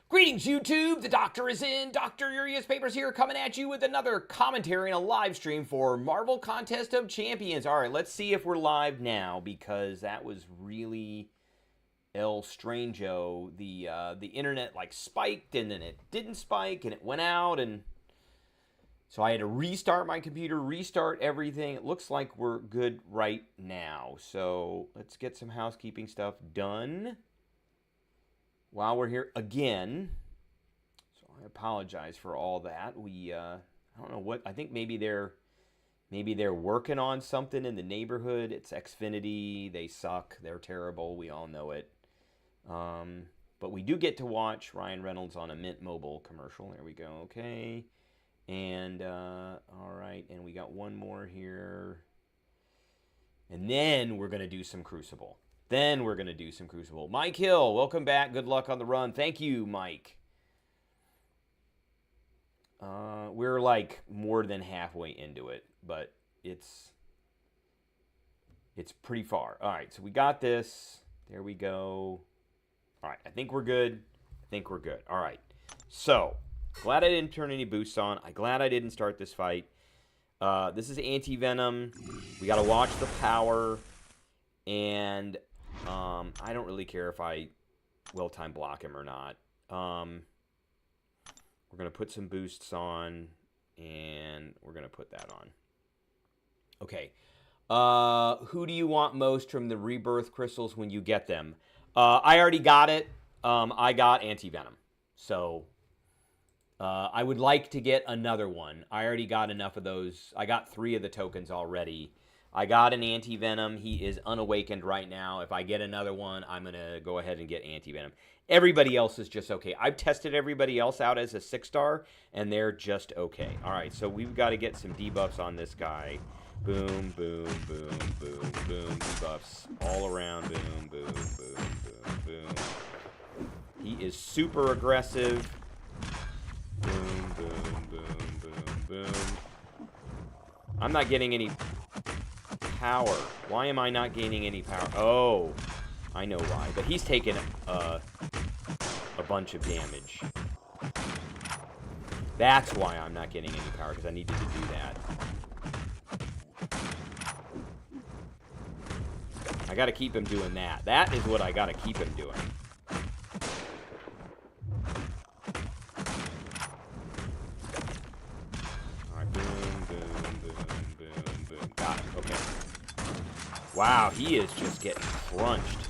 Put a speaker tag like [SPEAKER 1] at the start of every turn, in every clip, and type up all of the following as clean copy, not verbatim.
[SPEAKER 1] Greetings, YouTube. The doctor is in. Dr. Urias Papers here, coming at you with another commentary and a live stream for Marvel Contest of Champions. All right, let's see if we're live now, because that was really El Strangeo. The internet like spiked, and then it didn't spike, and it went out, and so I had to restart my computer, restart everything. It looks like we're good right now. So let's get some housekeeping stuff done while we're here again. So I apologize for all that. I don't know what, I think maybe they're working on something in the neighborhood. It's Xfinity. They suck. They're terrible. We all know it. But we do get to watch Ryan Reynolds on a Mint Mobile commercial. There we go. Okay. And all right, and we got one more here. And then we're going to do some Crucible. Mike Hill, welcome back. Good luck on the run. Thank you, Mike. We're like more than halfway into it, but it's pretty far. All right, so we got this. There we go. All right, I think we're good. All right, so glad I didn't turn any boosts on. I'm glad I didn't start this fight. This is Anti-Venom. We got to watch the power, and I don't really care if I well-time block him or not. We're going to put some boosts on, and we're going to put that on. Okay. Who do you want most from the Rebirth Crystals when you get them? I already got it. I got Anti-Venom. So I would like to get another one. I already got enough of those. I got 3 of the tokens already. I got an Anti-Venom. He is unawakened right now. If I get another one, I'm going to go ahead and get Anti-Venom. Everybody else is just okay. I've tested everybody else out as a 6-star, and they're just okay. All right, so we've got to get some debuffs on this guy. Boom, boom, boom, boom, boom. Debuffs all around. Boom, boom, boom, boom, boom. He is super aggressive. Boom, boom, boom, boom, boom. I'm not getting any power. Why am I not gaining any power? Oh, I know why. But he's taking a bunch of damage. That's why I'm not getting any power, because I needed to do that. I got to keep him doing that. That is what I got to keep him doing. Wow, he is just getting crunched.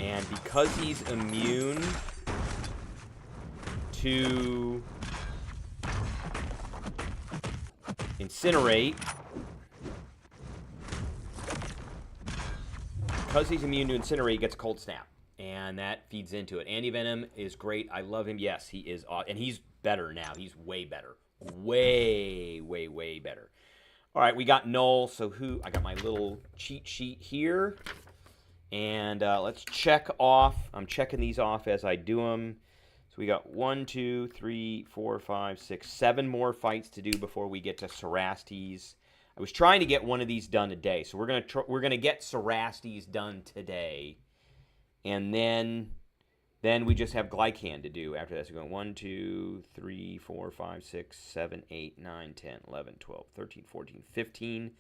[SPEAKER 1] And because he's immune to Incinerate, he gets Cold Snap. And that feeds into it. Anti-Venom is great. I love him. Yes, he is. And he's better now. He's way better. Way, way, way better. All right, we got Null. So I got my little cheat sheet here. And let's check off. I'm checking these off as I do them. So we got 1, 2, 3, 4, 5, 6, 7 more fights to do before we get to Cerastes. I was trying to get one of these done today. So we're gonna get Cerastes done today. And then we just have Glycan to do after that. So we're going 1, 2, 3, 4, 5, 6, 7, 8, 9, 10, 11, 12, 13, 14, 15.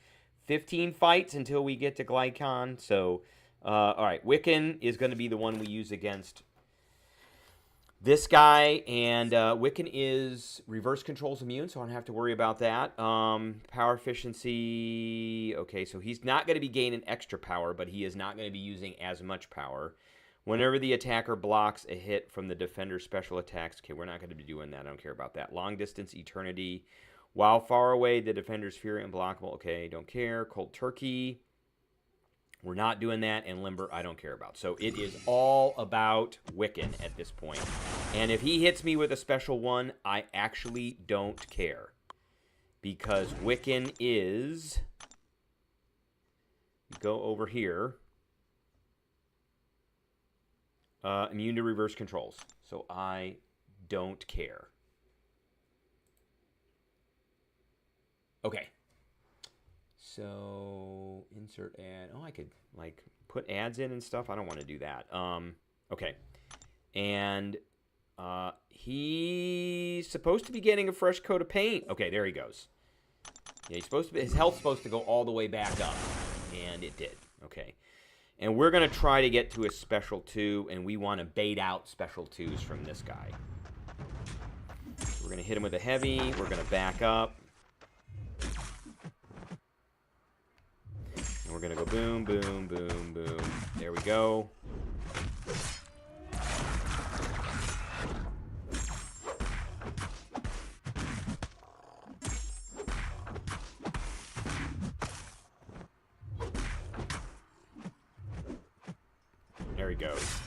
[SPEAKER 1] 15 fights until we get to Glycan. So, all right. Wiccan is going to be the one we use against this guy. And Wiccan is reverse controls immune, so I don't have to worry about that. Power efficiency. Okay, so he's not going to be gaining extra power, but he is not going to be using as much power. Whenever the attacker blocks a hit from the defender's special attacks, okay, we're not going to be doing that. I don't care about that. Long distance eternity. While far away, the defender's fury unblockable. Okay, don't care. Cold turkey. We're not doing that. And limber, I don't care about. So it is all about Wiccan at this point. And if he hits me with a special one, I actually don't care. Because Wiccan is... Go over here. Immune to reverse controls. So I don't care. Okay. so insert ad. Oh, I could like put ads in and stuff. I don't want to do that. Okay. And he's supposed to be getting a fresh coat of paint. Okay, there he goes. Yeah, he's supposed to be, his health's supposed to go all the way back up, and it did. Okay. And we're going to try to get to a special 2, and we want to bait out special 2s from this guy. So we're going to hit him with a heavy. We're going to back up. And we're going to go boom, boom, boom, boom. There we go. There he goes.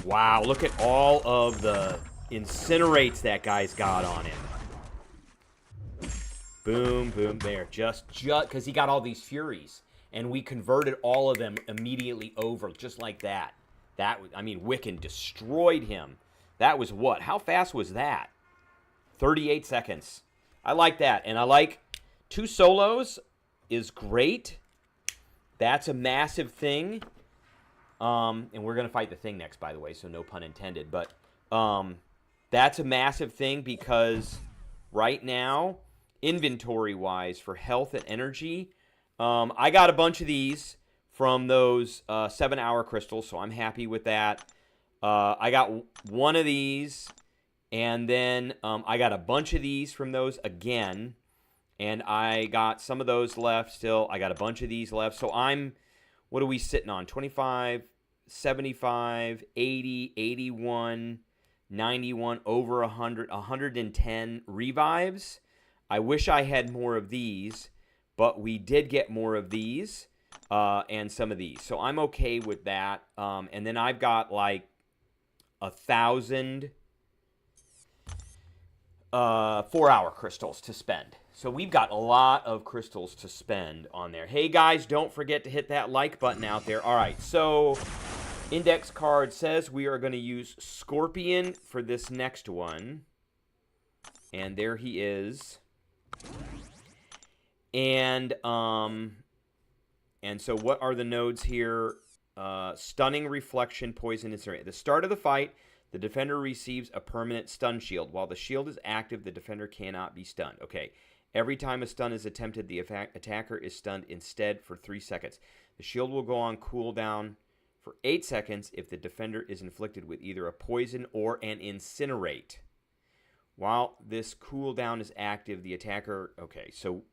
[SPEAKER 1] Wow, look at all of the incinerates that guy's got on him. Boom, boom, there. Just because he got all these Furies. And we converted all of them immediately over, just like that. I mean, Wiccan destroyed him. That was what? How fast was that? 38 seconds. I like that. And I like 2 solos is great. That's a massive thing. And we're going to fight the thing next, by the way, so no pun intended. But that's a massive thing because right now, inventory-wise, for health and energy, I got a bunch of these from those 7-hour crystals, so I'm happy with that. I got one of these, and then I got a bunch of these from those again. And I got some of those left still. I got a bunch of these left. So what are we sitting on? 25, 75, 80, 81, 91, over 100, 110 revives. I wish I had more of these, but we did get more of these and some of these. So I'm okay with that. And then I've got like 1,000 4-hour crystals to spend. So we've got a lot of crystals to spend on there. Hey, guys, don't forget to hit that like button out there. All right, so index card says we are going to use Scorpion for this next one. And there he is. And so what are the nodes here? Stunning, Reflection, Poison, Incinerate. At the start of the fight, the defender receives a permanent stun shield. While the shield is active, the defender cannot be stunned. Okay. Every time a stun is attempted, the attacker is stunned instead for 3 seconds. The shield will go on cooldown for 8 seconds if the defender is inflicted with either a poison or an incinerate. While this cooldown is active, the attacker... Okay, so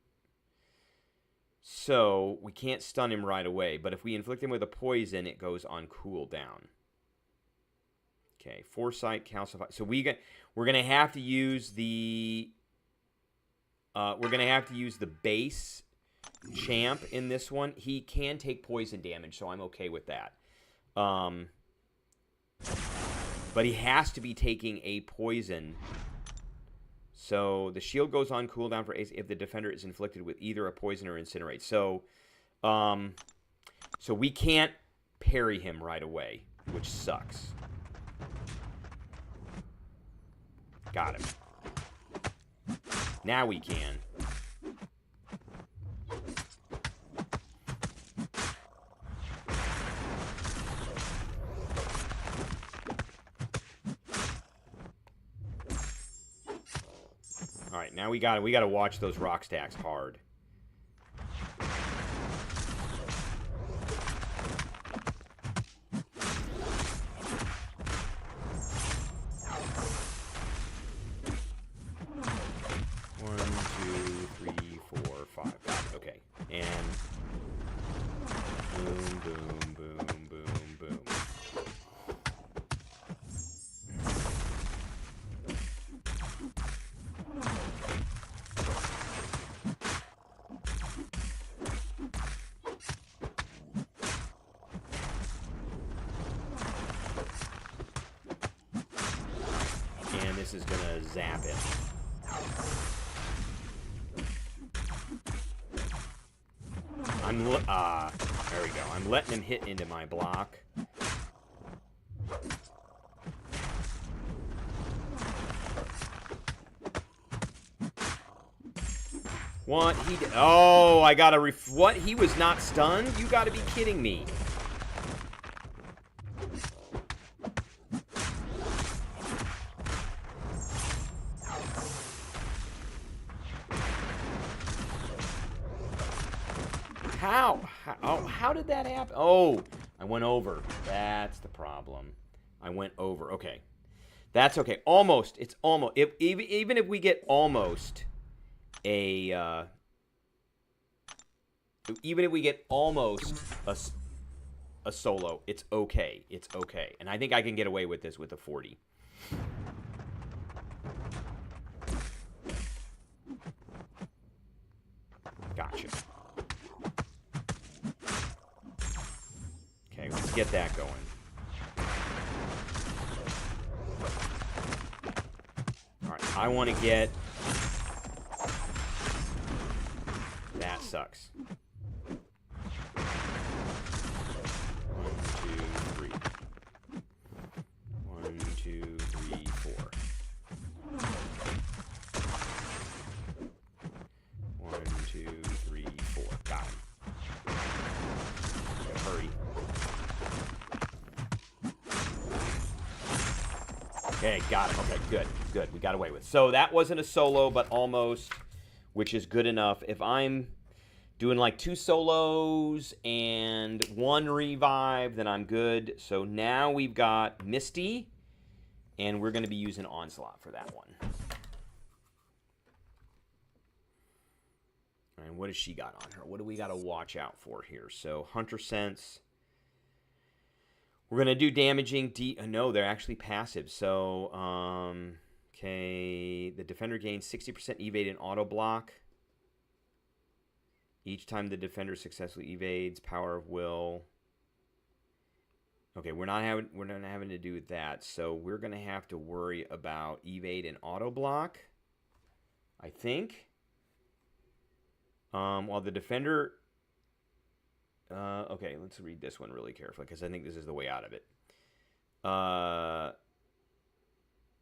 [SPEAKER 1] we can't stun him right away, but if we inflict him with a poison, it goes on cooldown. Okay, Foresight, Calcify. So we're going to have to use the... we're going to have to use the base champ in this one. He can take poison damage, so I'm okay with that. But he has to be taking a poison. So the shield goes on cooldown for if the defender is inflicted with either a poison or incinerate. So we can't parry him right away, which sucks. Got him. Now we can. All right, now we got to watch those rock stacks hard. This is gonna zap it. There we go. I'm letting him hit into my block. What? He did. Oh, I got to what? He was not stunned? You got to be kidding me. How did that happen? Oh, I went over. That's the problem. I went over. Okay. That's okay. Almost. It's almost. Even if we get almost a... even if we get almost a solo, it's okay. It's okay. And I think I can get away with this with a 40. Gotcha. Okay, let's get that going. All right, I want to get... That sucks. 1, 2, 3. 1, 2, 3, 4. 1, 2, 3, 4. Got him. Okay, hurry. Okay, got him. Okay, good, good. We got away with it. So that wasn't a solo, but almost, which is good enough. If I'm doing like 2 solos and 1 revive, then I'm good. So now we've got Misty, and we're going to be using Onslaught for that one. And what has she got on her? What do we got to watch out for here? So Hunter Sense. We're going to do damaging... no, they're actually passive. So, okay. The defender gains 60% evade and auto block. Each time the defender successfully evades, power of will. Okay, we're not having to do with that. So we're going to have to worry about evade and auto block, I think. While the defender... okay, let's read this one really carefully because I think this is the way out of it.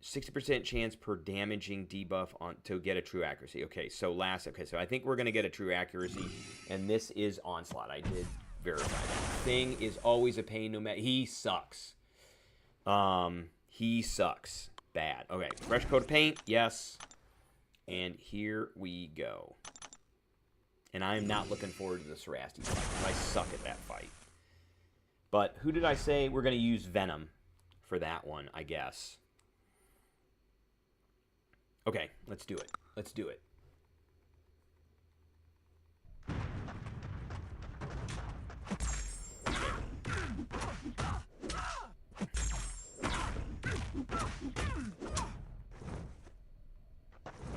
[SPEAKER 1] 60% chance per damaging debuff on to get a true accuracy. Okay, so so I think we're going to get a true accuracy, and this is Onslaught. I did verify that. Thing is always a pain no matter. He sucks. He sucks. Bad. Okay, fresh coat of paint. Yes. And here we go. And I am not looking forward to the Sarasti fight. I suck at that fight. But who did I say? We're going to use Venom for that one, I guess. Okay, let's do it. Let's do it.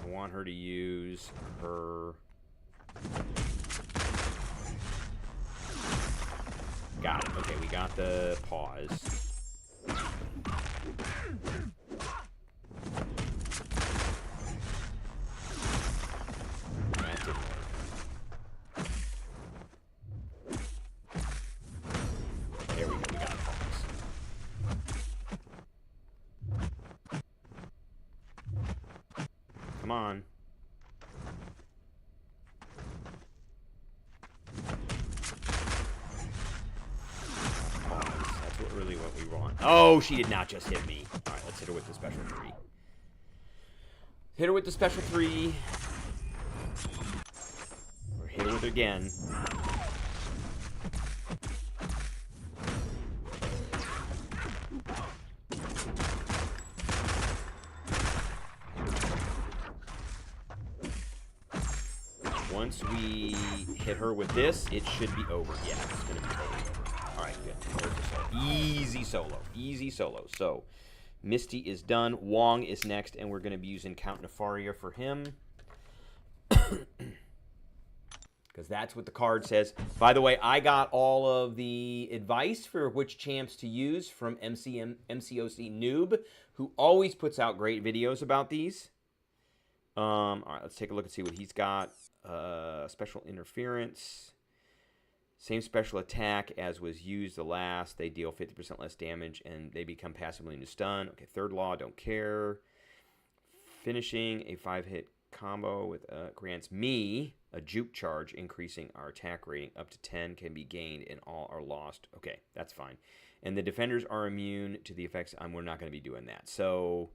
[SPEAKER 1] I want her to use her... Got it. Okay, we got the pause. That didn't work. There we go. We got a pause. Come on. What we want. Oh, she did not just hit me. All right, let's hit her with the special 3. Hit her with the special 3. Or hit her with it again. Once we hit her with this, it should be over. Yeah, it's going to be totally over. All right, good. Easy solo. Easy solo. So, Misty is done. Wong is next, and we're going to be using Count Nefaria for him. Because that's what the card says. By the way, I got all of the advice for which champs to use from MCOC Noob, who always puts out great videos about these. All right, let's take a look and see what he's got. Special interference. Same special attack as was used the last. They deal 50% less damage, and they become passively into stun. Okay, third law, don't care. Finishing, a 5-hit combo with grants me a juke charge, increasing our attack rating up to 10, can be gained and all are lost. Okay, that's fine. And the defenders are immune to the effects. We're not going to be doing that. So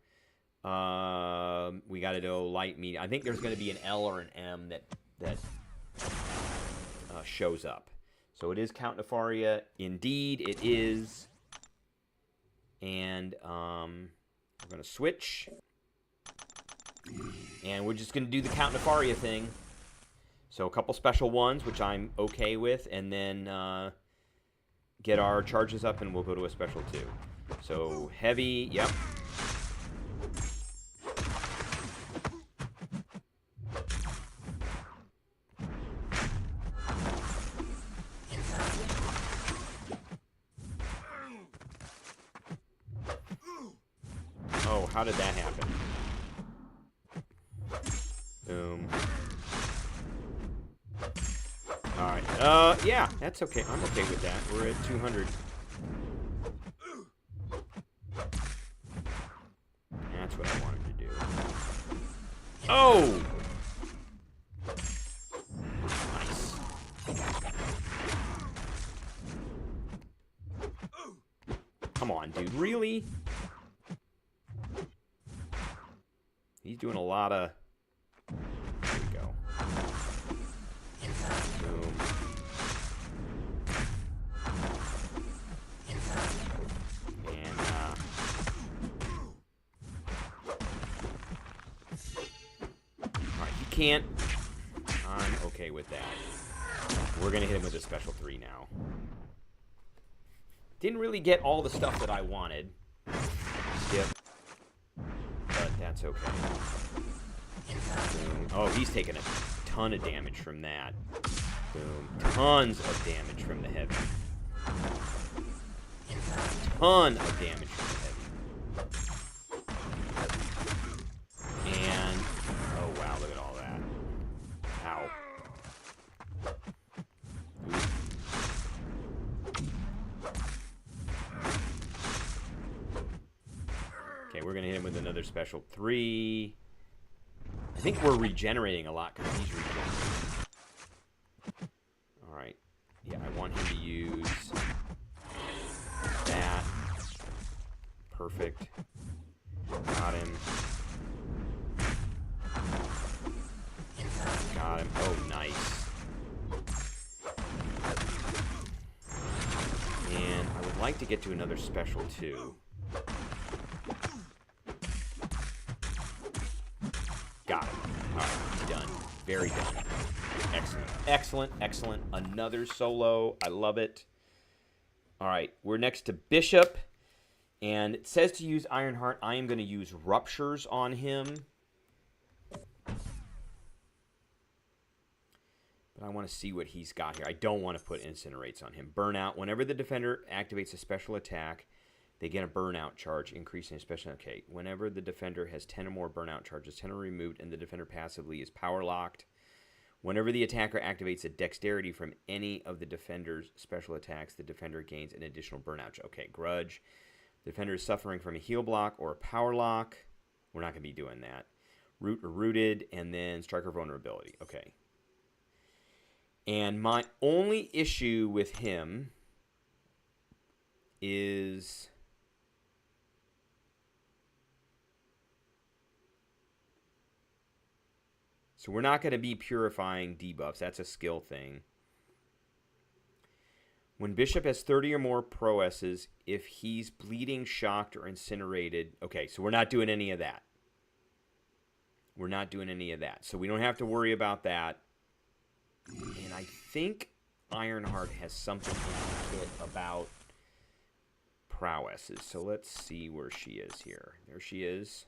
[SPEAKER 1] we got to go light, medium. I think there's going to be an L or an M that shows up. So it is Count Nefaria. Indeed, it is. And we're going to switch. And we're just going to do the Count Nefaria thing. So a couple special ones, which I'm okay with, and then get our charges up, and we'll go to a special 2. So heavy, yep. Oh, how did that happen? Boom. Alright. Yeah, that's okay. I'm okay with that. We're at 200. That's what I wanted to do. Oh! Nice. Come on, dude. Really? He's doing a lot of... There we go. Boom. And, alright, you can't... I'm okay with that. We're gonna hit him with a special 3 now. Didn't really get all the stuff that I wanted. Skip. But that's okay. Boom. Oh, he's taking a ton of damage from that. Boom. Tons of damage from the heavy. Ton of damage from the heavy. And, oh wow, look at all that. Ow. Okay, we're going to hit him with another special 3. I think we're regenerating a lot because he's regenerating. Alright. Yeah, I want him to use that. Perfect. Got him. Got him. Oh, nice. And I would like to get to another special 2. Got him. Alright, he's done. Very done. Excellent. Excellent, excellent. Another solo. I love it. Alright, we're next to Bishop. And it says to use Ironheart. I am going to use Ruptures on him. But I want to see what he's got here. I don't want to put Incinerates on him. Burnout. Whenever the defender activates a special attack, they get a burnout charge, increasing special. Okay, whenever the defender has 10 or more burnout charges, 10 are removed, and the defender passively is power locked. Whenever the attacker activates a dexterity from any of the defender's special attacks, the defender gains an additional burnout. Okay, Grudge. The defender is suffering from a heal block or a power lock. We're not going to be doing that. Root or Rooted, and then Striker Vulnerability. Okay. And my only issue with him is... So we're not going to be purifying debuffs. That's a skill thing. When Bishop has 30 or more prowesses, if he's bleeding, shocked, or incinerated... Okay, so we're not doing any of that. We're not doing any of that. So we don't have to worry about that. And I think Ironheart has something in the kit about prowesses. So let's see where she is here. There she is.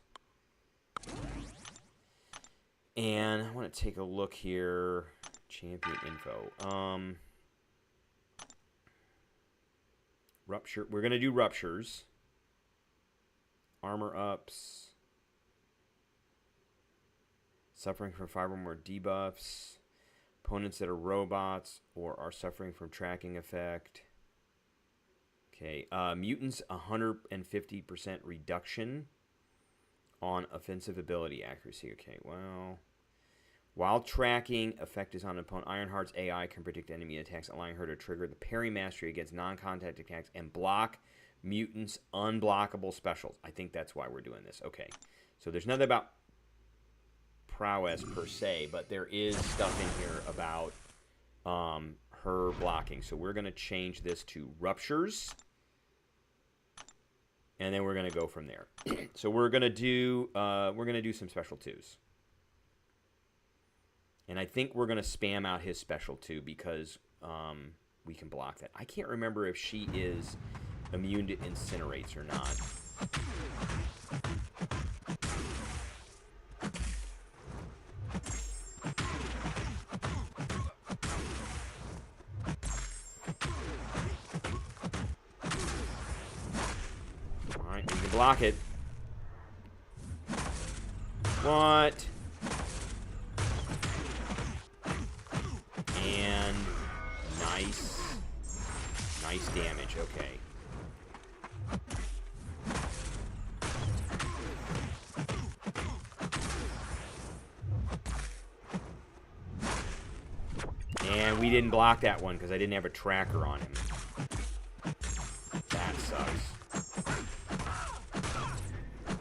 [SPEAKER 1] And I want to take a look here. Champion info. Rupture. We're going to do Ruptures. Armor ups. Suffering from 5 or more debuffs. Opponents that are robots or are suffering from tracking effect. Okay. Mutants, 150% reduction on offensive ability accuracy. Okay, well... While tracking, effect is on an opponent. Ironheart's AI can predict enemy attacks, allowing her to trigger the parry mastery against non-contact attacks and block mutants' unblockable specials. I think that's why we're doing this. Okay. So there's nothing about prowess per se, but there is stuff in here about her blocking. So we're going to change this to ruptures. And then we're going to go from there. So we're going to do some special twos. And I think we're going to spam out his special two because we can block that. I can't remember if she is immune to incinerates or not. All right, we can block it. What? And nice damage. Okay. And we didn't block that one because I didn't have a tracker on him. That sucks.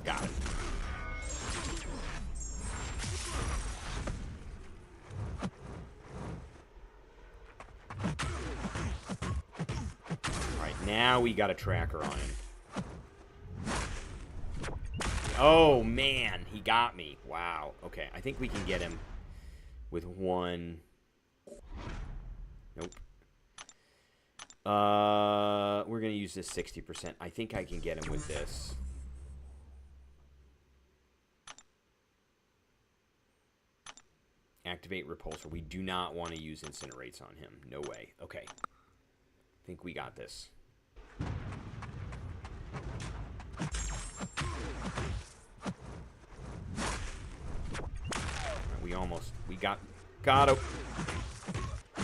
[SPEAKER 1] Got it. Alright, now we got a tracker on him. Oh, man. He got me. Wow. Okay, I think we can get him with one... Nope. We're going to use this 60%. I think I can get him with this. Activate repulsor. We do not want to use incinerates on him. No way. Okay. I think we got this. We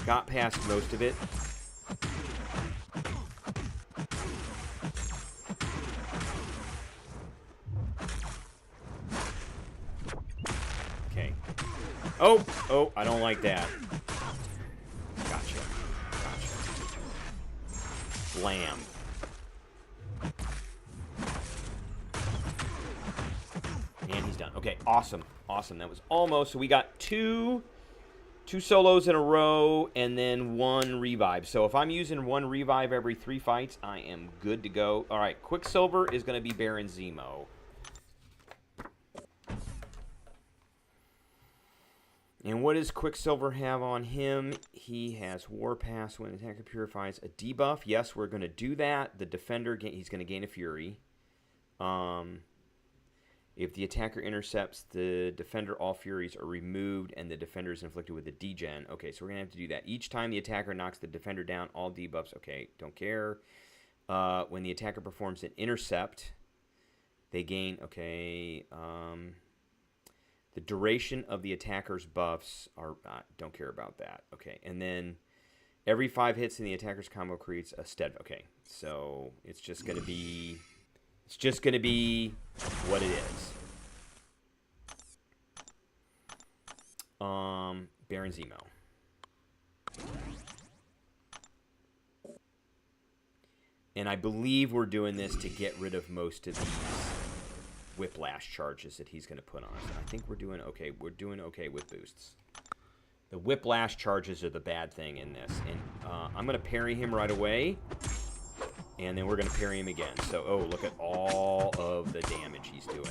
[SPEAKER 1] got past most of it. Okay. Oh, I don't like that. Gotcha. Blam. And he's done. Okay, awesome. That was almost. So we got two solos in a row and then one revive. So if I'm using one revive every 3 fights, I am good to go. All right, Quicksilver is going to be Baron Zemo. And what does Quicksilver have on him? He has Warpass when attacker purifies a debuff. Yes, we're going to do that. The defender, he's going to gain a Fury. If the attacker intercepts the defender, all Furies are removed, and the defender is inflicted with a degen. Okay, so we're going to have to do that. Each time the attacker knocks the defender down, all debuffs. Okay, don't care. When the attacker performs an intercept, they gain... Okay, the duration of the attacker's buffs are... don't care about that. Okay, and then every 5 hits in the attacker's combo creates a stead... Okay, so it's just going to be... It's just going to be what it is. Baron Zemo. And I believe we're doing this to get rid of most of these whiplash charges that he's going to put on us. I think we're doing okay. We're doing okay with boosts. The whiplash charges are the bad thing in this. And I'm going to parry him right away. And then we're going to parry him again. So, oh, look at all of the damage he's doing.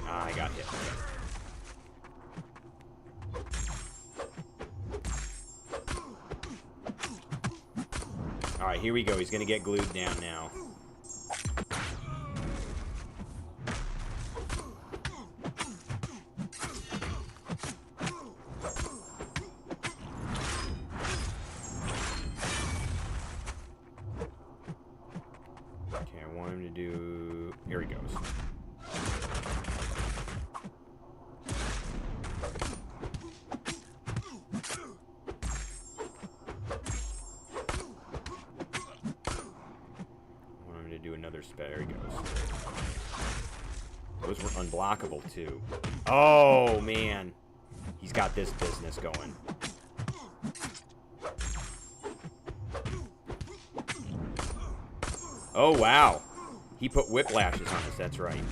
[SPEAKER 1] I got hit. All right, here we go. He's going to get glued down now. Here he goes. There he goes. Those were unblockable, too. Oh, man. He's got this business going. Oh, wow. He put whiplashes on us. That's right.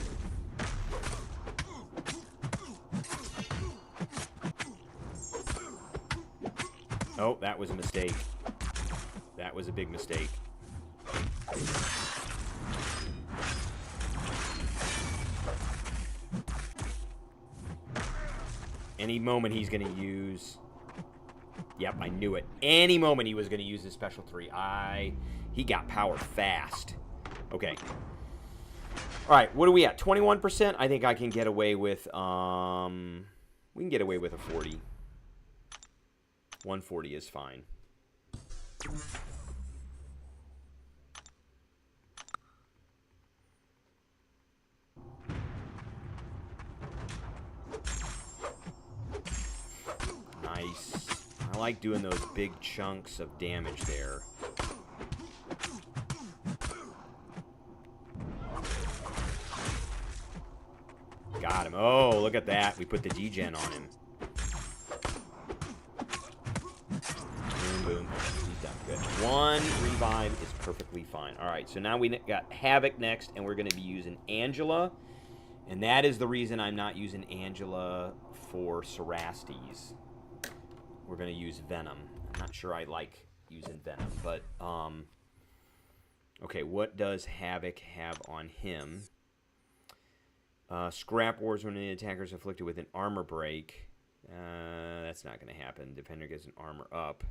[SPEAKER 1] Oh, that was a mistake. That was a big mistake. Any moment he's going to use... Yep, I knew it. Any moment he was going to use his special 3. He got power fast. Okay. All right, what are we at? 21%? I think I can get away with... we can get away with a 40. 140 is fine. Nice. I like doing those big chunks of damage there. Got him. Oh, look at that. We put the degen on him. Boom, boom. He's done good. 1 revive is perfectly fine. All right, so now we got Havoc next, and we're going to be using Angela. And that is the reason I'm not using Angela for Cerastes. We're going to use Venom. I'm not sure I like using Venom, but... okay, what does Havoc have on him? Scrap Wars when an attacker is afflicted with an armor break. That's not going to happen. Defender gets an armor up.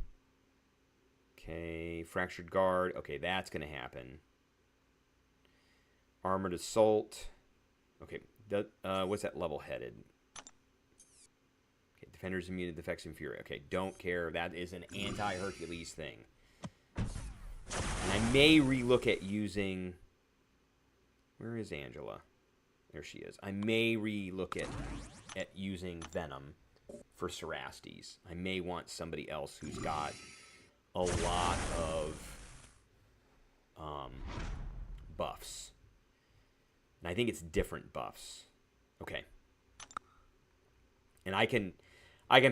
[SPEAKER 1] Okay, Fractured Guard. Okay, that's going to happen. Armored Assault. Okay, what's that level-headed? Okay, Defender's immune to Defects and Fury. Okay, don't care. That is an anti-Hercules thing. And I may relook at using... Where is Angela? There she is. I may relook at using Venom for Cerastes. I may want somebody else who's got a lot of buffs. And I think it's different buffs. Okay. And I can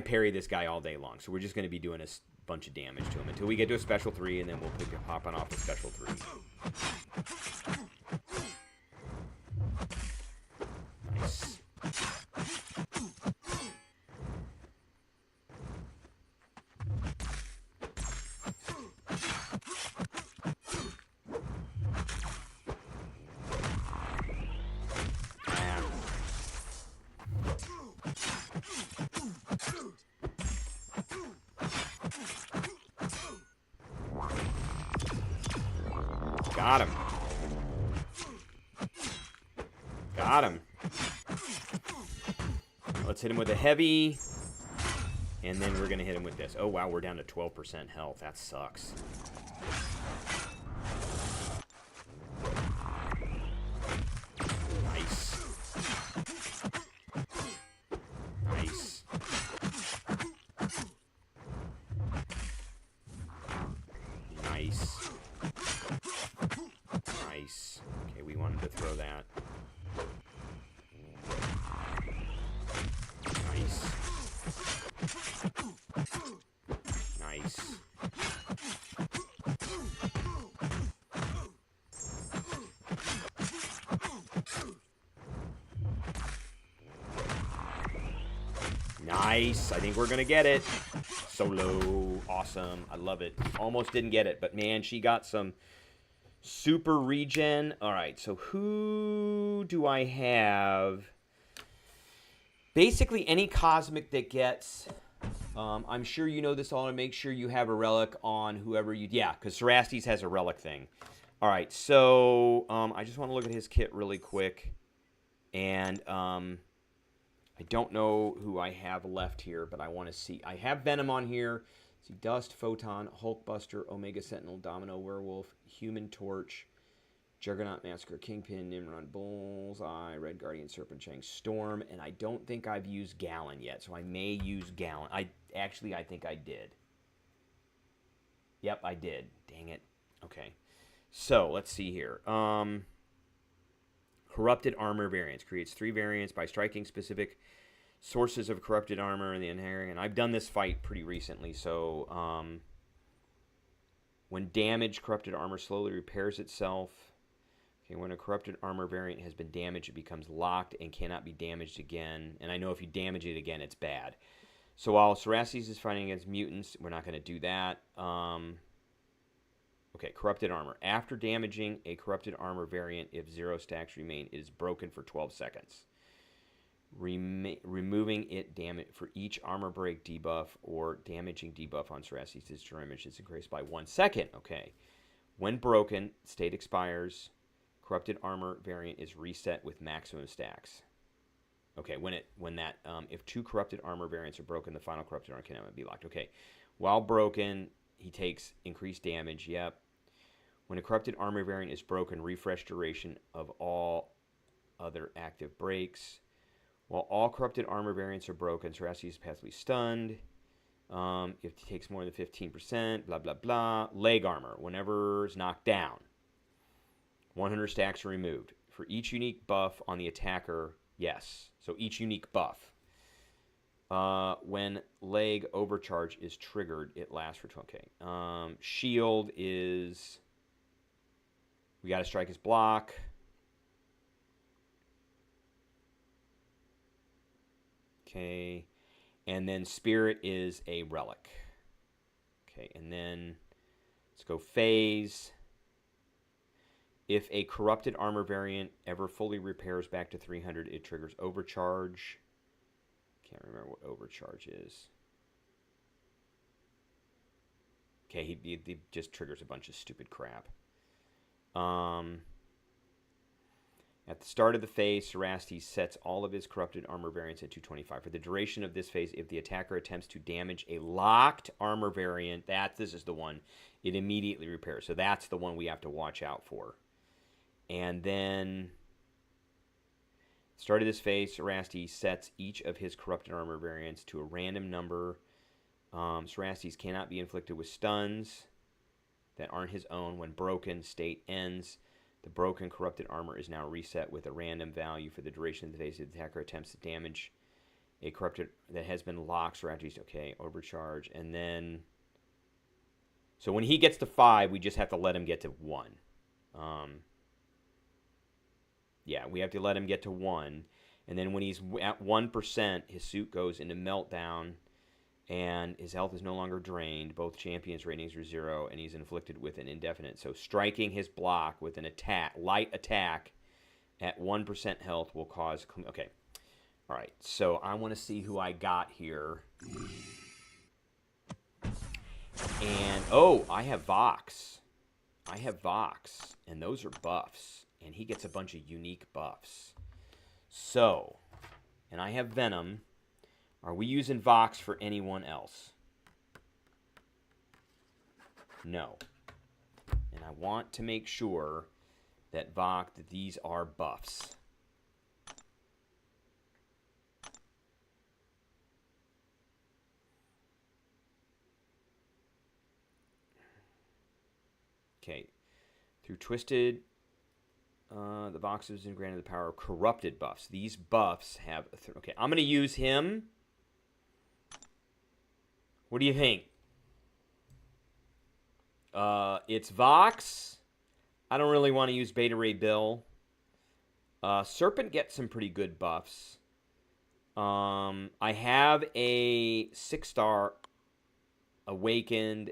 [SPEAKER 1] parry this guy all day long. So we're just going to be doing a bunch of damage to him until we get to a special 3, and then we'll hop on off a special 3. Nice. Got him. Got him. Let's hit him with a heavy. And then we're going to hit him with this. Oh, wow, we're down to 12% health. That sucks. Nice. Nice. Nice. Nice. Okay, we wanted to throw that. Nice. Nice. Nice. I think we're going to get it. Solo. Awesome. I love it. Almost didn't get it, but man, she got some super regen. All right, so who do I have? Basically, any cosmic that gets... I'm sure you know this all, and make sure you have a relic on whoever you... Yeah, because Cerastes has a relic thing. All right, so I just want to look at his kit really quick. And I don't know who I have left here, but I want to see. I have Venom on here. See, Dust, Photon, Hulkbuster, Omega Sentinel, Domino, Werewolf, Human Torch, Juggernaut, Massacre, Kingpin, Nimrod, Bullseye, Red Guardian, Serpent Chang, Storm, and I don't think I've used Gallon yet, so I may use Gallon. I think I did. Yep, I did. Dang it. Okay. So, let's see here. Corrupted armor variants. Creates 3 variants by striking specific sources of corrupted armor in the inherent. And I've done this fight pretty recently, so when damaged, corrupted armor slowly repairs itself. Okay, when a corrupted armor variant has been damaged, it becomes locked and cannot be damaged again. And I know if you damage it again, it's bad. So while Cerastes is fighting against mutants, we're not going to do that. Okay, corrupted armor. After damaging a corrupted armor variant, if 0 stacks remain, it is broken for 12 seconds. Removing it for each armor break debuff or damaging debuff on Cerastes' destroy image is increased by 1 second. Okay. When broken, state expires. Corrupted armor variant is reset with maximum stacks. Okay, if 2 corrupted armor variants are broken, the final corrupted armor cannot be locked. Okay, while broken, he takes increased damage. Yep. When a corrupted armor variant is broken, refresh duration of all other active breaks. While all corrupted armor variants are broken, Cerastes is passively stunned. If he takes more than 15%, blah, blah, blah. Leg armor, whenever it's knocked down. 100 stacks are removed. For each unique buff on the attacker, yes. So each unique buff. When leg overcharge is triggered, it lasts for 12. Okay. Shield is... We got to strike his block. Okay. And then Spirit is a relic. Okay. And then let's go phase. If a corrupted armor variant ever fully repairs back to 300, it triggers overcharge. Can't remember what overcharge is. Okay, he just triggers a bunch of stupid crap. At the start of the phase, Cerastes sets all of his corrupted armor variants at 225. For the duration of this phase, if the attacker attempts to damage a locked armor variant, this is the one, it immediately repairs. So that's the one we have to watch out for. And then, start of this phase, Cerastes sets each of his corrupted armor variants to a random number. Cerastes cannot be inflicted with stuns that aren't his own. When broken, state ends. The broken corrupted armor is now reset with a random value for the duration of the phase. If the attacker attempts to damage a corrupted that has been locked, Cerastes, okay, overcharge. And then, so when he gets to 5, we just have to let him get to 1. Yeah, we have to let him get to 1. And then when he's at 1%, his suit goes into meltdown, and his health is no longer drained. Both champions' ratings are 0, and he's inflicted with an indefinite. So striking his block with an light attack at 1% health will cause... Okay. All right. So I want to see who I got here. And, oh, I have Vox. And those are buffs. And he gets a bunch of unique buffs. So, and I have Venom. Are we using Vox for anyone else? No. And I want to make sure that these are buffs. Okay. Through Twisted... the Vox is granted the power of corrupted buffs. These buffs have... Okay, I'm going to use him. What do you think? It's Vox. I don't really want to use Beta Ray Bill. Serpent gets some pretty good buffs. I have a 6-star Awakened,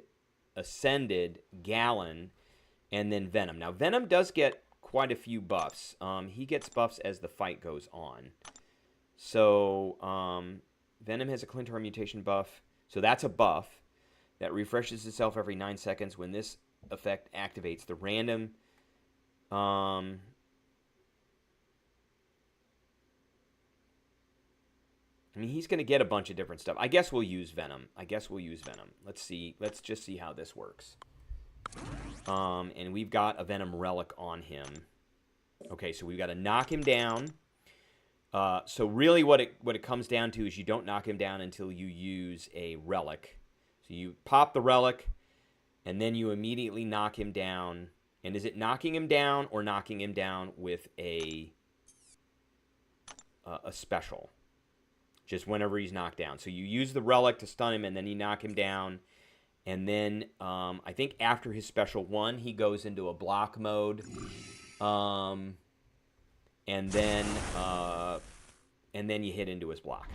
[SPEAKER 1] Ascended, Gallon, and then Venom. Now, Venom does get quite a few buffs. He gets buffs as the fight goes on. So, Venom has a Clintar mutation buff. So that's a buff that refreshes itself every 9 seconds. When this effect activates, the random... I mean, he's going to get a bunch of different stuff. I guess we'll use Venom. Let's see. Let's just see how this works. And we've got a Venom Relic on him. Okay, so we've got to knock him down. So really what it comes down to is you don't knock him down until you use a Relic. So you pop the Relic, and then you immediately knock him down. And is it knocking him down or knocking him down with a a special. Just whenever he's knocked down. So you use the relic to stun him, and then you knock him down. And then I think after his special 1, he goes into a block mode. And then you hit into his block.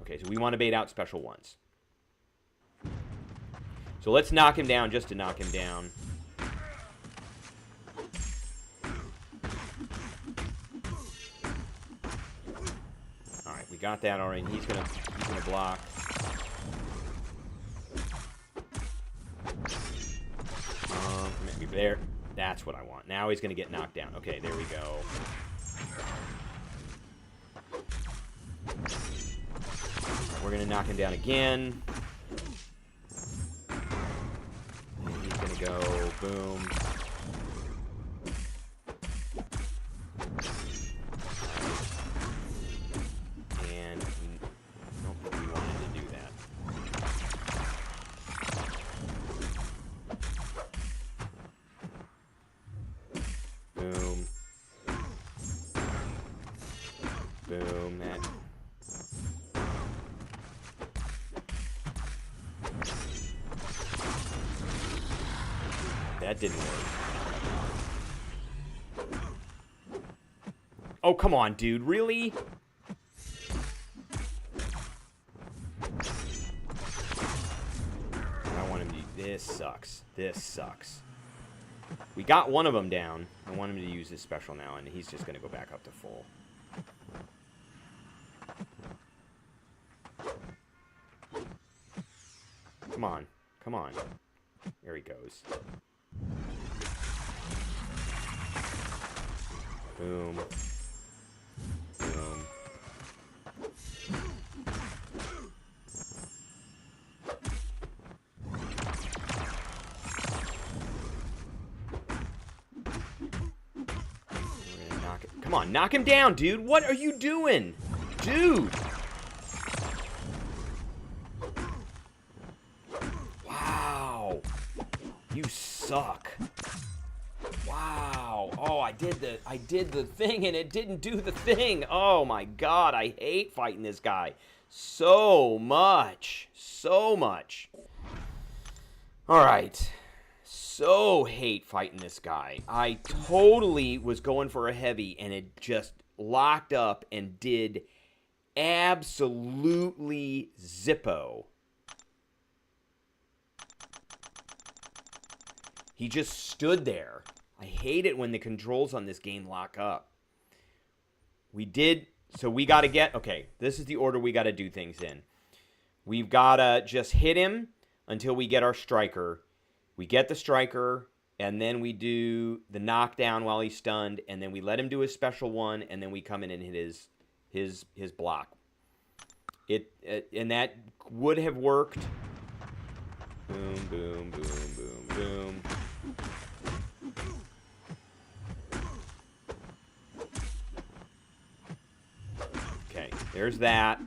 [SPEAKER 1] Okay, so we want to bait out special 1s. So let's knock him down just to knock him down. Alright, we got that already. He's gonna block. Maybe there. That's what I want. Now he's gonna get knocked down. Okay, there we go. We're gonna knock him down again. And he's gonna go boom. And I don't think we wanted to do that. Boom. Boom. That didn't work. Oh, come on, dude. Really? I want him to... This sucks. This sucks. We got one of them down. I want him to use his special now, and he's just going to go back up to full. Come on. Come on. There he goes. Boom. Boom. We're gonna knock it. Come on, knock him down, dude. What are you doing? Dude. Wow. You suck. Wow. Oh, I did the thing and it didn't do the thing. Oh my god, I hate fighting this guy so much. So much. All right. So hate fighting this guy. I totally was going for a heavy and it just locked up and did absolutely zippo. He just stood there. I hate it when the controls on this game lock up. So we got to get, okay, this is the order we got to do things in. We've got to just hit him until we get our striker. We get the striker, and then we do the knockdown while he's stunned, and then we let him do his special 1, and then we come in and hit his block. And that would have worked. Boom, boom, boom, boom, boom. Okay, there's that.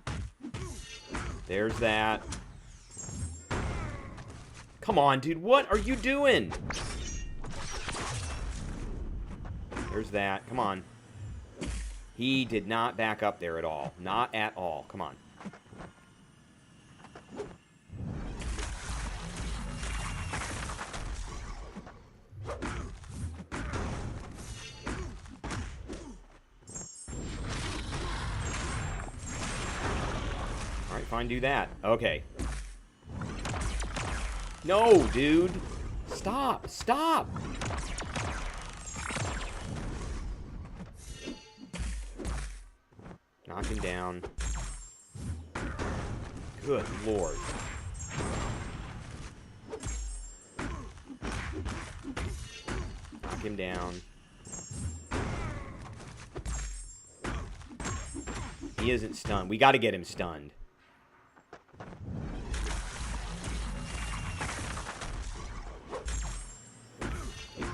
[SPEAKER 1] There's that. Come on, dude. What are you doing? There's that. Come on. He did not back up there at all. Not at all. Come on. Alright, fine, do that. Okay. No, dude. Stop. Stop. Knock him down. Good lord. Knock him down. He isn't stunned. We got to get him stunned.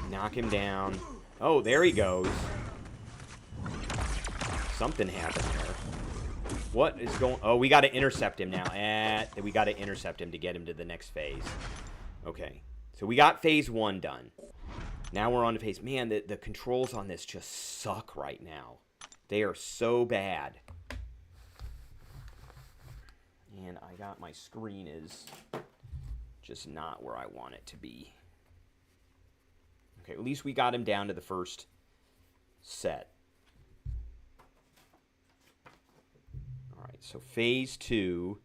[SPEAKER 1] Knock him down. Oh, there he goes. Something happened there. What is going... Oh, we got to intercept him now. We got to intercept him to get him to the next phase. Okay. So we got phase 1 done. Now we're on to phase... Man, the controls on this just suck right now. They are so bad. And I got my screen is just not where I want it to be. Okay, at least we got him down to the first set. All right, so phase 2.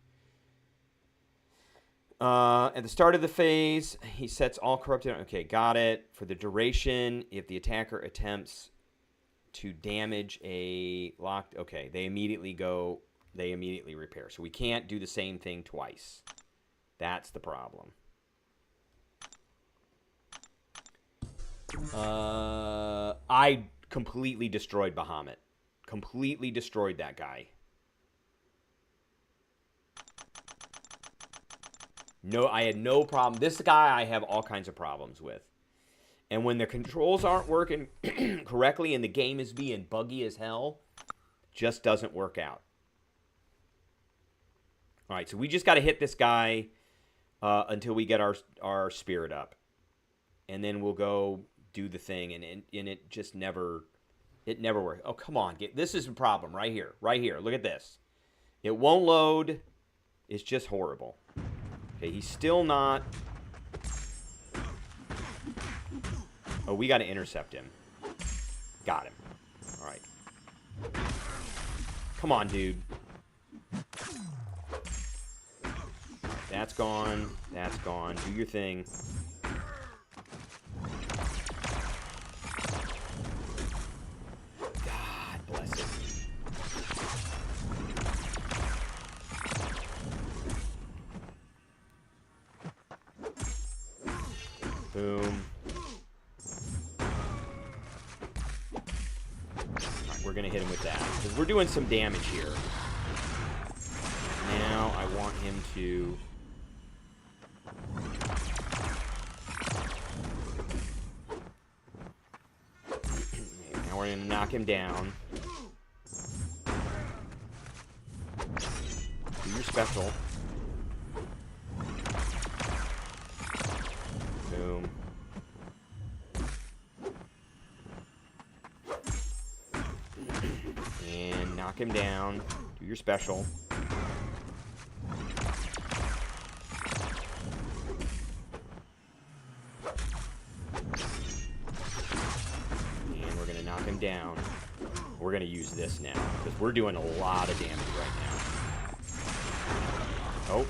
[SPEAKER 1] At the start of the phase, he sets all corrupted. Okay, got it. For the duration, if the attacker attempts to damage a locked... Okay, they immediately repair. So we can't do the same thing twice. That's the problem. I completely destroyed Bahamut. Completely destroyed that guy. No, I had no problem. This guy I have all kinds of problems with. And when the controls aren't working correctly and the game is being buggy as hell, just doesn't work out. All right, so we just got to hit this guy until we get our spirit up. And then we'll go do the thing, and it just never works. Oh, come on. This is a problem right here. Right here. Look at this. It won't load. It's just horrible. Okay, he's still not... Oh, we got to intercept him. Got him. All right. Come on, dude. That's gone. That's gone. Do your thing. God bless it. Boom. Alright, we're going to hit him with that. Because we're doing some damage here. Now I want him to... Now we're going to knock him down. Do your special. Boom. And knock him down. Do your special. And we're going to knock him down. We're going to use this now, because we're doing a lot of damage right now. Oh.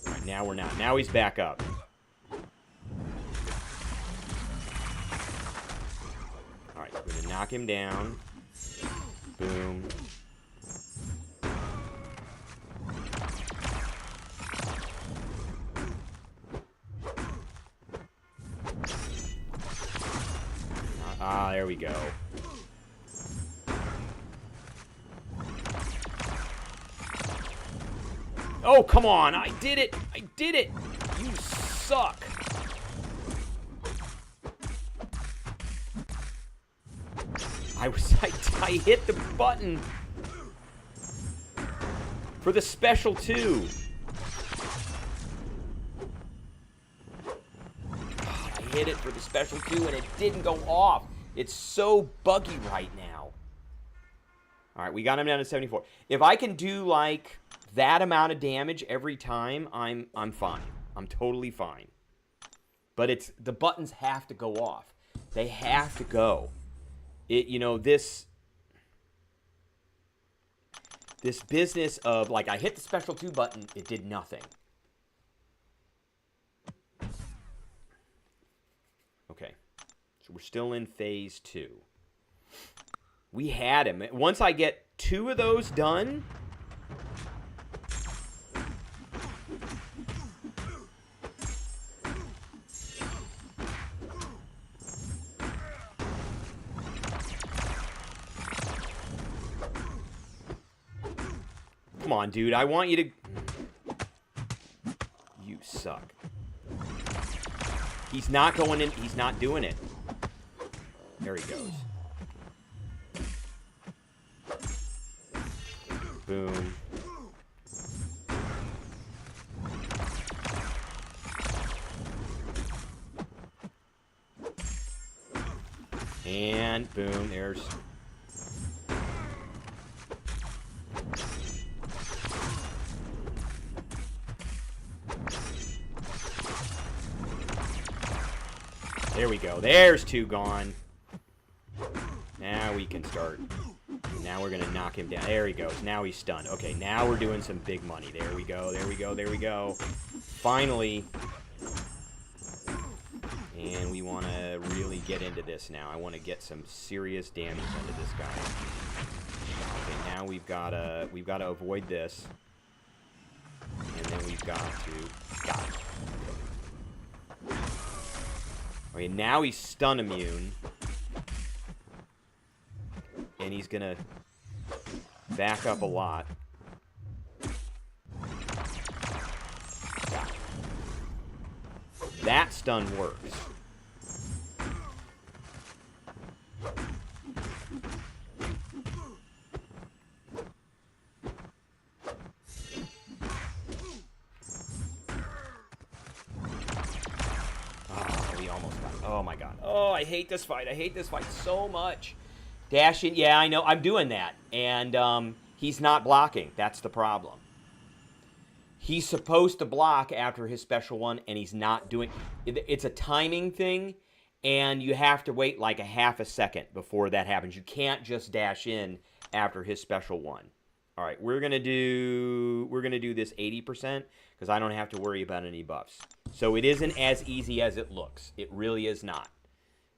[SPEAKER 1] Alright, now we're not. Now he's back up. Alright, we're going to knock him down. Boom. Ah, there we go. Oh, come on. I did it. I did it. You suck. I hit the button for the special too. I hit it for the special too and it didn't go off. It's so buggy right now. All right, we got him down to 74. If I can do like that amount of damage every time, I'm fine. I'm totally fine. But it's the buttons have to go off. They have to go. This business of like I hit the special 2 button, it did nothing. Okay. So we're still in phase 2. We had him. Once I get 2 of those done, come on, dude. I want you to... You suck. He's not going in. He's not doing it. There he goes. Boom. And boom, there's... There we go. There's 2 gone. Now we can start. Now we're going to knock him down. There he goes. Now he's stunned. Okay, now we're doing some big money. There we go. There we go. There we go. Finally. And we want to really get into this now. I want to get some serious damage into this guy. Okay, now we've got to avoid this. And then we've got to... Got it. Okay, now he's stun immune. And he's going to back up a lot. Got it. That stun works. Oh my god. Oh, I hate this fight. I hate this fight so much. Dashing. Yeah, I know. I'm doing that. And he's not blocking. That's the problem. He's supposed to block after his special one, and he's not doing... It's a timing thing, and you have to wait like a half a second before that happens. You can't just dash in after his special one. All right, we're gonna do this 80% because I don't have to worry about any buffs. So it isn't as easy as it looks. It really is not.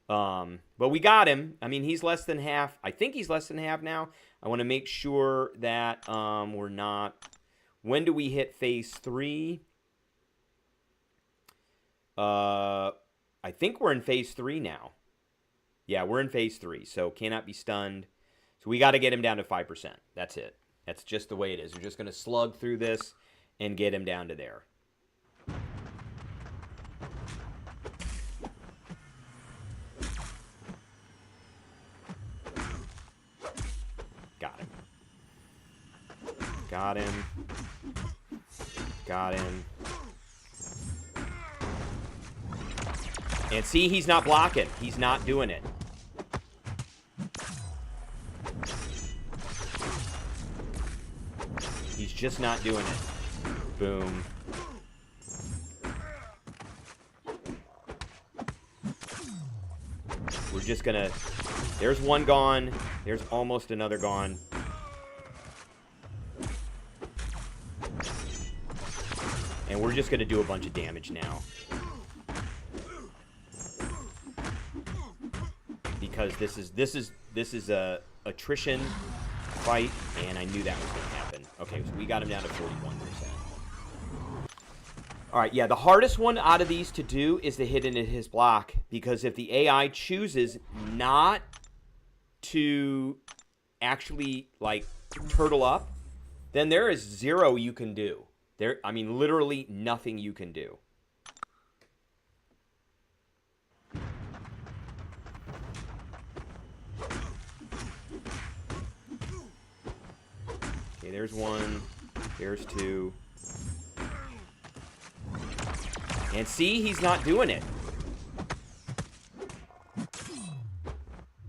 [SPEAKER 1] But we got him. I mean, he's less than half. I think he's less than half now. I want to make sure that we're not... When do we hit phase 3? I think we're in phase 3 now. Yeah, we're in phase 3, so cannot be stunned. So we got to get him down to 5%. That's it. That's just the way it is. We're just going to slug through this and get him down to there. Got him. Got him. Got him. And see, he's not blocking. He's not doing it. He's just not doing it. Boom. We're just gonna... There's one gone. There's almost another gone. And we're just gonna do a bunch of damage now. Because this is a attrition fight, and I knew that was gonna happen. Okay, so we got him down to 41%. Alright, yeah, the hardest one out of these to do is to hit into his block, because if the AI chooses not to actually, like, turtle up, then there is zero you can do. I mean, literally nothing you can do. Okay, there's one. There's two. And see, he's not doing it.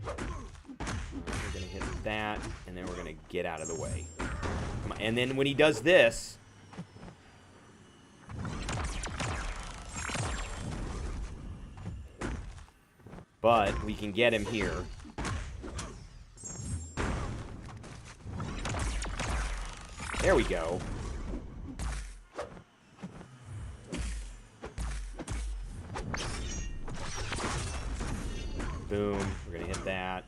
[SPEAKER 1] We're going to hit that, and then we're going to get out of the way. Come on. And then when he does this... But we can get him here. There we go. Boom. We're going to hit that.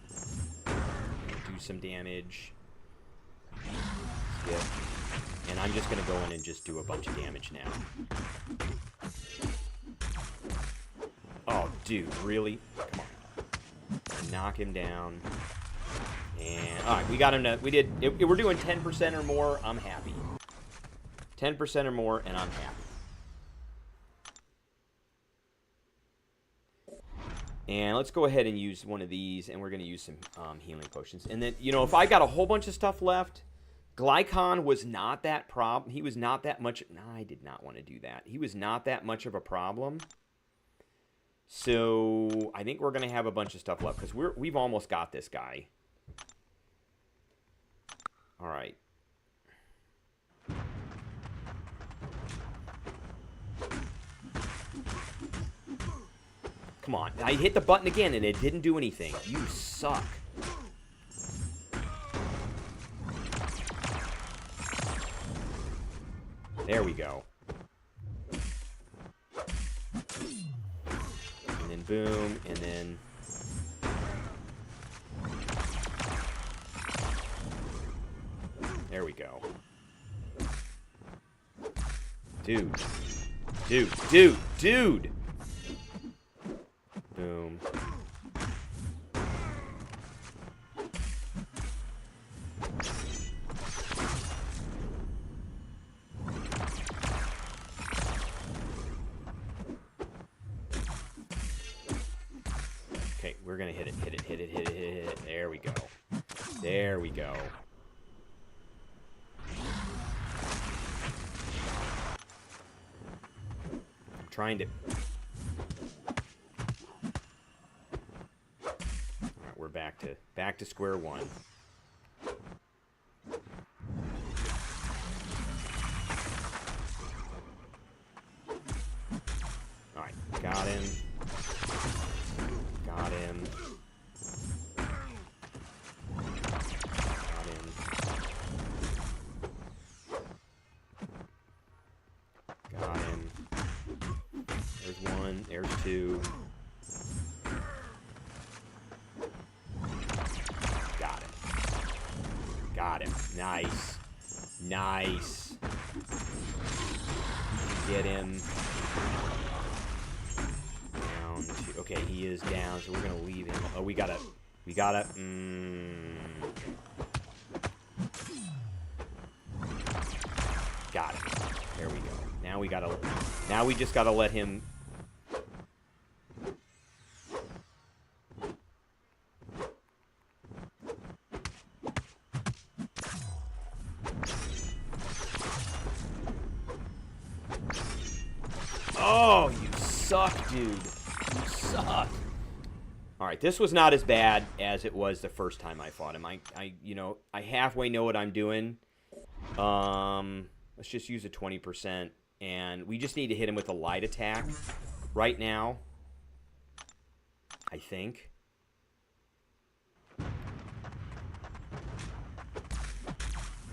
[SPEAKER 1] Do some damage. Skip. And I'm just going to go in and just do a bunch of damage now. Oh, dude, really? Come on. Knock him down. And, alright, we got him to, if we're doing 10% or more, I'm happy. 10% or more, and I'm happy. And let's go ahead and use one of these, and we're going to use some healing potions. And then, you know, if I got a whole bunch of stuff left, Glycon was not that problem. He was not that much, no, I did not want to do that. He was not that much of a problem. So I think we're going to have a bunch of stuff left because we've almost got this guy. All right. Come on. I hit the button again and it didn't do anything. You suck. There we go. And then boom, and then... There we go. Dude. Dude, dude, dude! Boom. Okay, we're gonna hit it, hit it, hit it, hit it, hit it. There we go. There we go. I'm trying to... Alright, we're back to square one. Alright, got him. Got him. Got him. Got him. There's one. There's two. Got him. Got him. Nice. Nice. Get him. Okay, he is down, so we're gonna leave him. Oh, we gotta. Got it. There we go. Now we just gotta let him. Oh, you suck, dude. Suck. All right, this was not as bad as it was the first time I fought him. I halfway know what I'm doing. Let's just use a 20%, and we just need to hit him with a light attack right now. I think.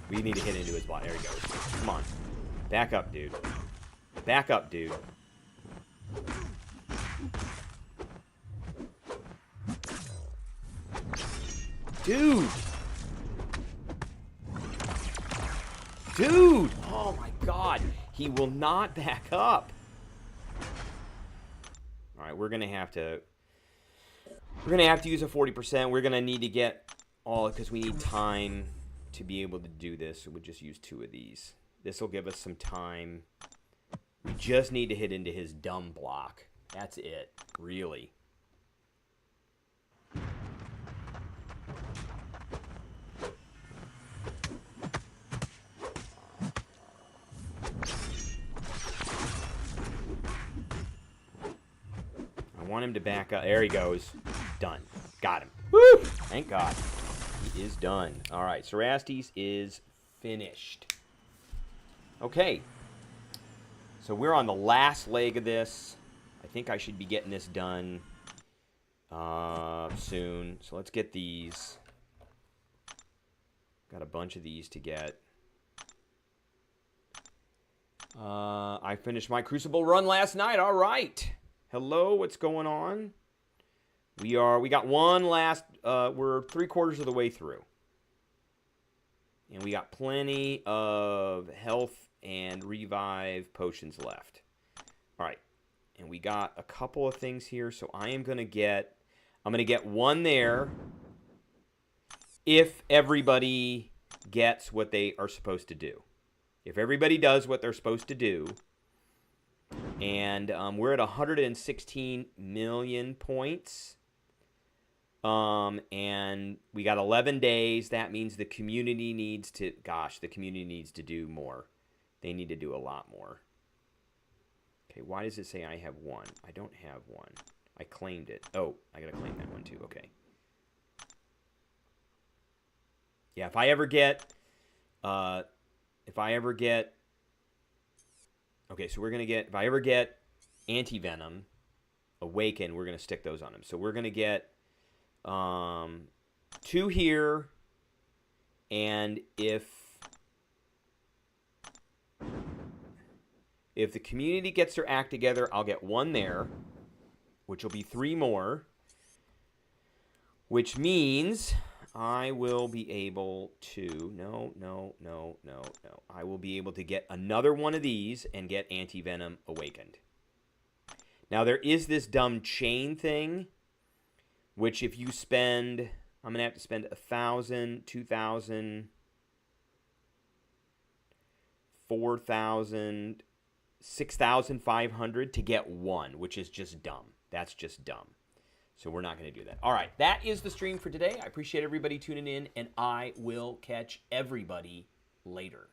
[SPEAKER 1] We need to hit into his body. There he goes. Come on, back up, dude. Back up, dude. Dude! Dude! Oh my god. He will not back up. Alright, we're gonna have to use a 40%. We're gonna need to get all, because we need time to be able to do this. So we'll just use 2 of these. This will give us some time. We just need to hit into his dumb block. That's it. Really. I want him to back up. There he goes. Done. Got him. Woo! Thank God. He is done. All right. Cerastes is finished. Okay. So we're on the last leg of this. I think I should be getting this done soon. So let's get these. Got a bunch of these to get. I finished my Crucible run last night. All right. Hello, what's going on? We got one last, we're 3/4 of the way through. And we got plenty of health and revive potions left. All right. And we got a couple of things here, so I'm going to get one there if everybody gets what they are supposed to do. If everybody does what they're supposed to do. And we're at 116 million points. And we got 11 days. That means the community needs to, the community needs to do more. They need to do a lot more. Okay, why does it say I have one? I don't have one. I claimed it. Oh, I gotta claim that one too. Okay. Yeah, if I ever get, okay, so we're gonna get, if I ever get Anti-Venom, Awaken, we're gonna stick those on him. So we're gonna get 2 here, and if the community gets their act together, I'll get 1 there, which will be 3 more, which means I will be able to, no. I will be able to get another one of these and get Anti-Venom Awakened. Now, there is this dumb chain thing, which if you spend, I'm going to have to spend 1,000, 2,000, 4,000, 6,500 to get 1, which is just dumb. That's just dumb. So we're not going to do that. All right, that is the stream for today. I appreciate everybody tuning in, and I will catch everybody later.